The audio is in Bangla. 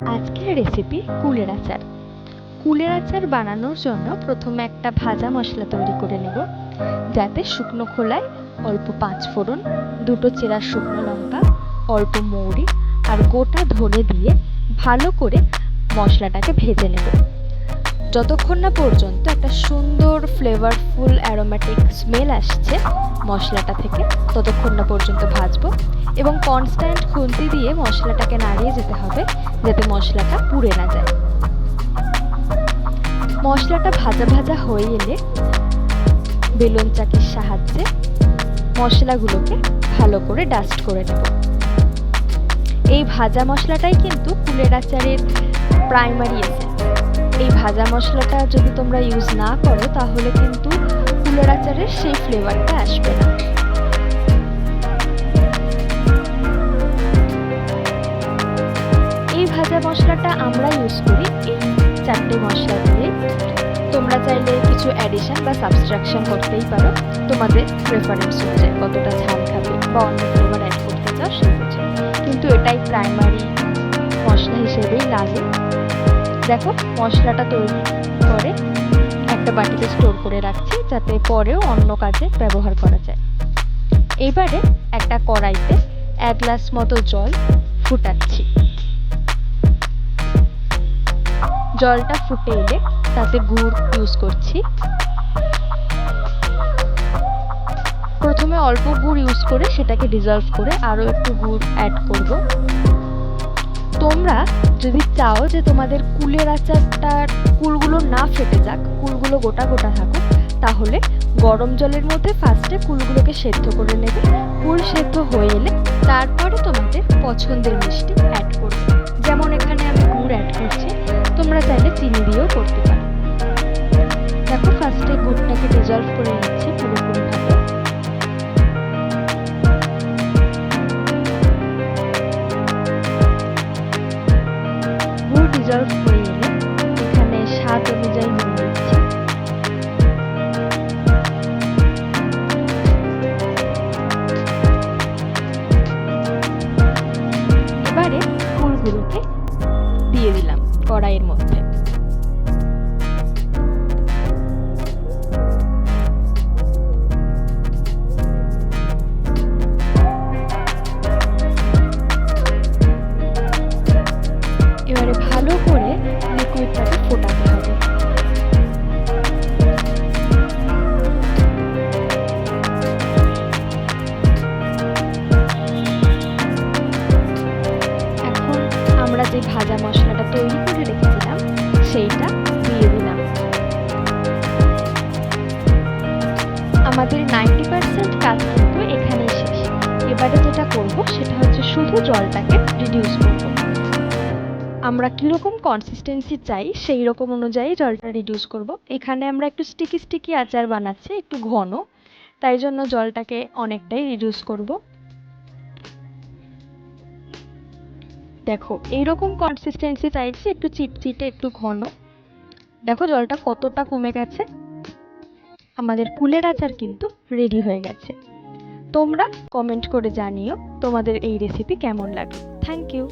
আজকের রেসিপি কুলের আচার। কুলের আচার বানানোর জন্য প্রথমে একটা ভাজা মশলা তৈরি করে নেব, যাতে শুকনো খোলায় অল্প 5 ফোড়ন, 2টো চেরা শুকনো লঙ্কা, অল্প মৌরি আর গোটা ধনে দিয়ে ভালো করে মশলাটাকে ভেজে নেব। যতক্ষণ না পর্যন্ত একটা সুন্দর ফ্লেভারফুল অ্যারোমেটিক স্মেল আসছে মশলাটা থেকে, ততক্ষণ না পর্যন্ত ভাজবো এবং কনস্ট্যান্ট খুন্তি দিয়ে মশলাটাকে নাড়িয়ে যেতে হবে, যাতে মশলাটা পুড়ে না যায়। মশলাটা ভাজা ভাজা হয়ে এলে বেলুন চাকির সাহায্যে মশলাগুলোকে ভালো করে ডাস্ট করে নেব। এই ভাজা মশলাটাই কিন্তু কুলের আচারের প্রাইমারি এসেন্স। এই ভাজা মশলাটা যদি তোমরা ইউজ না করো, তাহলে কিন্তু কুলের আচারের সেই ফ্লেভারটা আসবে না। এই ভাজা মশলাটা আমরা ইউজ করি এই 4টে মশলা দিয়ে। তোমরা চাইলে কিছু অ্যাডিশন বা সাবস্ট্রাকশন করতেই পারো, তোমাদের প্রেফারেন্স অনুযায়ী, কতটা ঝাল খাবে বা অন্য ফ্লেভার অ্যাড করতে চাও সেই বুঝে, কিন্তু এটাই প্রাইমারি মশলা হিসেবেই লাগে। দেখো, মশলাটা তৈরি করে একটা বাটিতে স্টোর করে রাখছি, যাতে পরেও অন্য কাজে ব্যবহার করা যায়। এবারে একটা কড়াইতে 1 গ্লাস মতো জল ফুটাচ্ছি। জলটা ফুটে এলে তাতে গুড় ইউজ করছি। প্রথমে অল্প গুড় ইউজ করে সেটাকে ডিজলভ করে আরও একটু গুড় অ্যাড করব। তোমরা যদি চাও যে তোমাদের কুলের আচারটার কুলগুলো না ফেটে যাক, কুলগুলো গোটা গোটা থাকুক, তাহলে গরম জলের মধ্যে ফার্স্টে কুলগুলোকে সেদ্ধ করে নেবে। কুল সেদ্ধ হয়ে এলে তারপরে তোমাদের পছন্দের মিষ্টি অ্যাড করবে। যেমন এখানে আমি গুড় অ্যাড করছি, তোমরা চাইলে চিনি দিয়েও করতে পারো। দেখো, ফার্স্টে গুড়টাকে ডিজলভ করে নিচ্ছি পুরোপুরিভাবে। গুড় ডিজলভ হয়ে এলে এখানে স্বাদ অনুযায়ী নুন দিচ্ছি। এবারে গুড়গুলোকে দিয়ে দিলাম কড়াইয়ের মধ্যে। এবারে ভালো করে লিকুইডটাকে ফোটাতে হবে। এখন আমরা যে ভাজা মশলাটা তৈরি করে রেখেছিলাম সেইটা দিয়ে দিলাম। আমাদের 90% কাজ কিন্তু এখানেই শেষ। এবারে যেটা করব সেটা হচ্ছে শুধু জলটাকে রিডিউস করব। আমরা কীরকম কনসিস্টেন্সি চাই সেই রকম অনুযায়ী জলটা রিডিউস করব। এখানে আমরা একটু স্টিকি স্টিকি আচার বানাচ্ছি, একটু ঘন, তাই জন্য জলটাকে অনেকটাই রিডিউস করব। দেখো, এইরকম কনসিস্টেন্সি চাইছি, একটু চিটচিটে, একটু ঘন। দেখো জলটা কতটা কমে গেছে। আমাদের কুলের আচার কিন্তু রেডি হয়ে গেছে। তোমরা কমেন্ট করে জানিও তোমাদের এই রেসিপি কেমন লাগে। Thank you.